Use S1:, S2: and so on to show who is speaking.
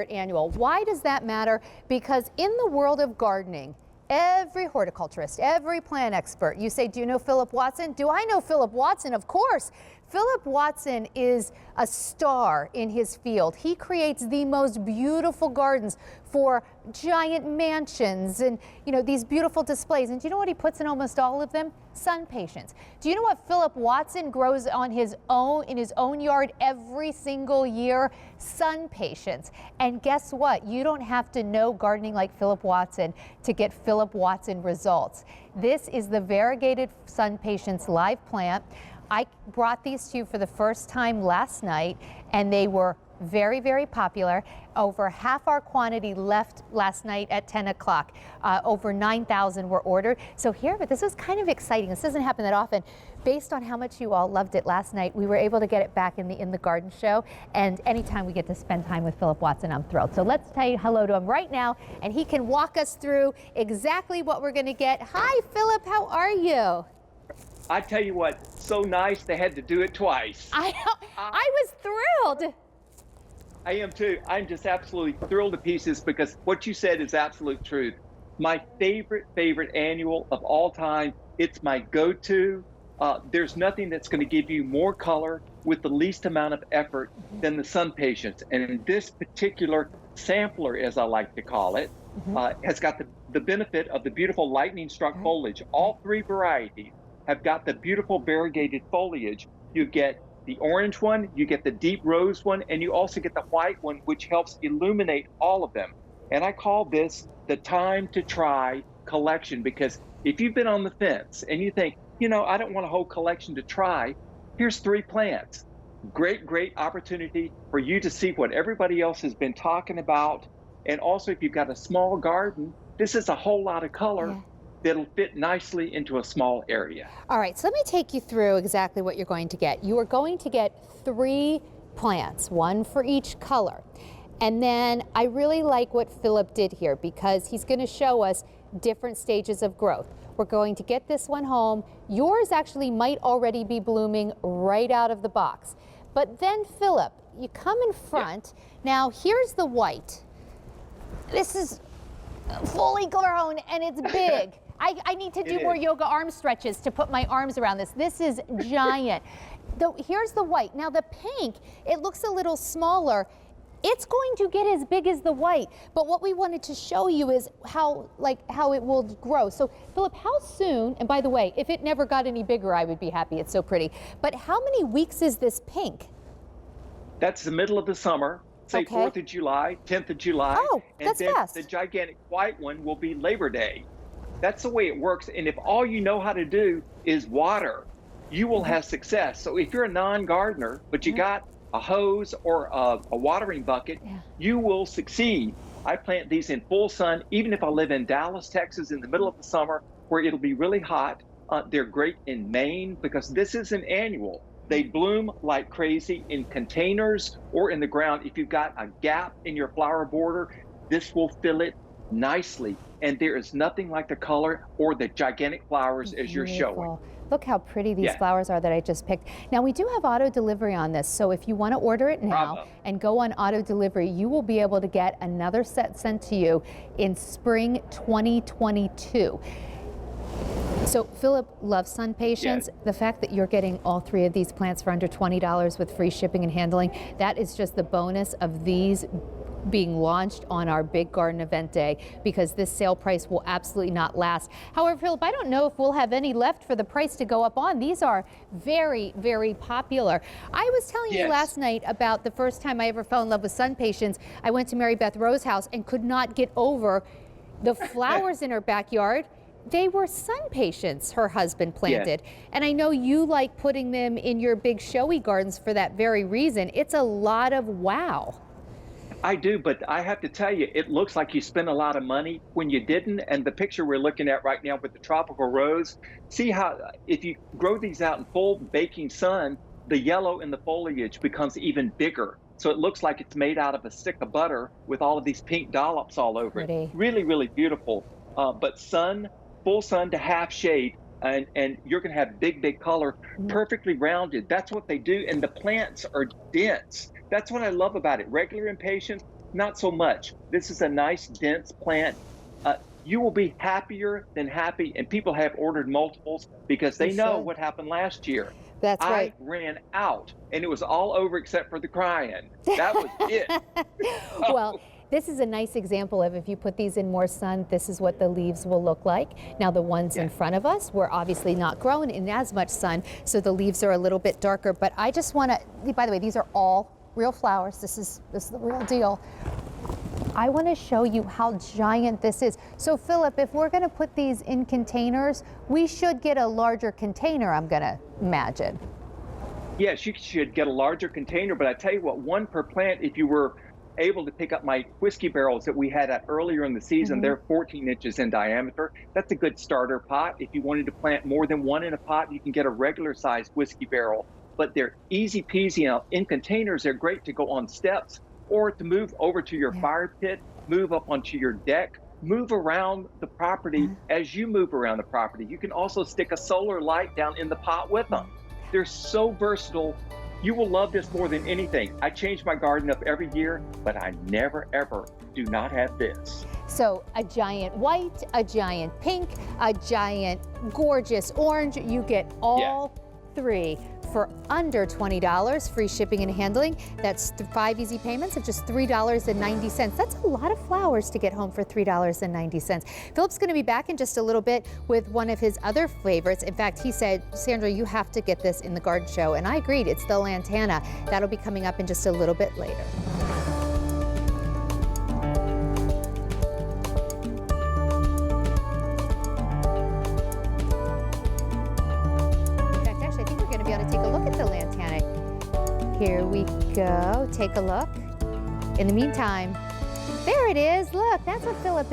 S1: Annual. Why does that matter? Because in the world of gardening, every horticulturist, every plant expert, you say, do you know Phillip Watson? Do I know Phillip Watson? Of course. Phillip Watson is a star in his field. He creates the most beautiful gardens for giant mansions and, these beautiful displays. And do you know what he puts in almost all of them? Sunpatiens. Do you know what Phillip Watson grows on his own, in his own yard every single year? Sunpatiens. And guess what? You don't have to know gardening like Phillip Watson to get Phillip Watson results. This is the Variegated Sunpatiens live plant. I brought these to you for the first time last night, and they were very, very popular. Over half our quantity left last night at 10 o'clock. Over 9,000 were ordered. So here, but this was kind of exciting. This doesn't happen that often. Based on how much you all loved it last night, we were able to get it back in the garden show. And anytime we get to spend time with Phillip Watson, I'm thrilled. So let's say hello to him right now, and he can walk us through exactly what we're going to get. Hi, Phillip. How are you?
S2: I tell you what, so nice they had to do it twice.
S1: I was thrilled.
S2: I am too. I'm just absolutely thrilled to pieces because what you said is absolute truth. My favorite annual of all time. It's my go-to. There's nothing that's going to give you more color with the least amount of effort than the Sunpatiens. And in this particular sampler, as I like to call it, has got the benefit of the beautiful lightning struck foliage. All three varieties have got the beautiful variegated foliage. You get the orange one, you get the deep rose one, and you also get the white one, which helps illuminate all of them. And I call this the time to try collection, because if you've been on the fence and you think, I don't want a whole collection to try, here's three plants. Great opportunity for you to see what everybody else has been talking about. And also, if you've got a small garden, this is a whole lot of color that'll fit nicely into a small area.
S1: All right, so let me take you through exactly what you're going to get. You are going to get 3 plants, 1 for each color. And then I really like what Phillip did here because he's going to show us different stages of growth. We're going to get this one home. Yours actually might already be blooming right out of the box. But then, Phillip, you come in front. Now, here's the white. This is fully grown and it's big. I need to do more yoga arm stretches to put my arms around this. This is giant. Here's the white. Now the pink, it looks a little smaller. It's going to get as big as the white. But what we wanted to show you is how it will grow. So Phillip, how soon, and by the way, if it never got any bigger, I would be happy. It's so pretty. But how many weeks is this pink?
S2: That's the middle of the summer. Say 4th of July, 10th of July.
S1: Oh, that's fast.
S2: The gigantic white one will be Labor Day. That's the way it works. And if all you know how to do is water, you will have success. So if you're a non-gardener, but you got a hose or a watering bucket, you will succeed. I plant these in full sun, even if I live in Dallas, Texas, in the middle of the summer, where it'll be really hot. They're great in Maine because this is an annual. They bloom like crazy in containers or in the ground. If you've got a gap in your flower border, this will fill it nicely. And there is nothing like the color or the gigantic flowers as you're showing.
S1: Look how pretty these flowers are that I just picked. Now, we do have auto delivery on this, so if you want to order it now and go on auto delivery, you will be able to get another set sent to you in spring 2022. So Phillip loves Sunpatiens. The fact that you're getting all 3 of these plants for under $20 with free shipping and handling, that is just the bonus of these being launched on our big garden event day, because this sale price will absolutely not last. However, Phillip, I don't know if we'll have any left for the price to go up on. These are very, very popular. I was telling you last night about the first time I ever fell in love with Sunpatiens. I went to Mary Beth Rowe's house and could not get over the flowers in her backyard. They were Sunpatiens her husband planted. And I know you like putting them in your big showy gardens for that very reason. It's a lot of wow.
S2: I do, but I have to tell you, it looks like you spent a lot of money when you didn't. And the picture we're looking at right now with the tropical rose, see how if you grow these out in full baking sun, the yellow in the foliage becomes even bigger. So it looks like it's made out of a stick of butter with all of these pink dollops all over it. Really beautiful. But full sun to half shade, and you're going to have big color, perfectly rounded. That's what they do, and the plants are dense. That's what I love about it. Regular impatiens, not so much. This is a nice, dense plant. You will be happier than happy, and people have ordered multiples because
S1: You
S2: they know
S1: should.
S2: what happened last year.
S1: That's
S2: I
S1: right.
S2: ran out, and it was all over except for the crying. That was it.
S1: Well, this is a nice example of if you put these in more sun, this is what the leaves will look like. Now the ones in front of us were obviously not grown in as much sun, so the leaves are a little bit darker. But I just want to, by the way, these are all real flowers. This is the real deal. I want to show you how giant this is. So Philip, if we're going to put these in containers, we should get a larger container, I'm going to imagine.
S2: Yes, you should get a larger container, but I tell you what, one per plant, if you were able to pick up my whiskey barrels that we had at earlier in the season, they're 14 inches in diameter. That's a good starter pot. If you wanted to plant more than one in a pot, you can get a regular sized whiskey barrel, but they're easy peasy. Now, in containers, they're great to go on steps or to move over to your fire pit, move up onto your deck, move around the property as you move around the property. You can also stick a solar light down in the pot with them. They're so versatile. You will love this more than anything. I change my garden up every year, but I never, ever do not have this.
S1: So a giant white, a giant pink, a giant gorgeous orange. You get all three for under $20, free shipping and handling. That's 5 easy payments of just $3.90. That's a lot of flowers to get home for $3.90. Philip's going to be back in just a little bit with one of his other favorites. In fact, he said, Sandra, you have to get this in the garden show. And I agreed. It's the lantana. That'll be coming up in just a little bit later. Here we go. Take a look. In the meantime, there it is. Look, that's what Philip is.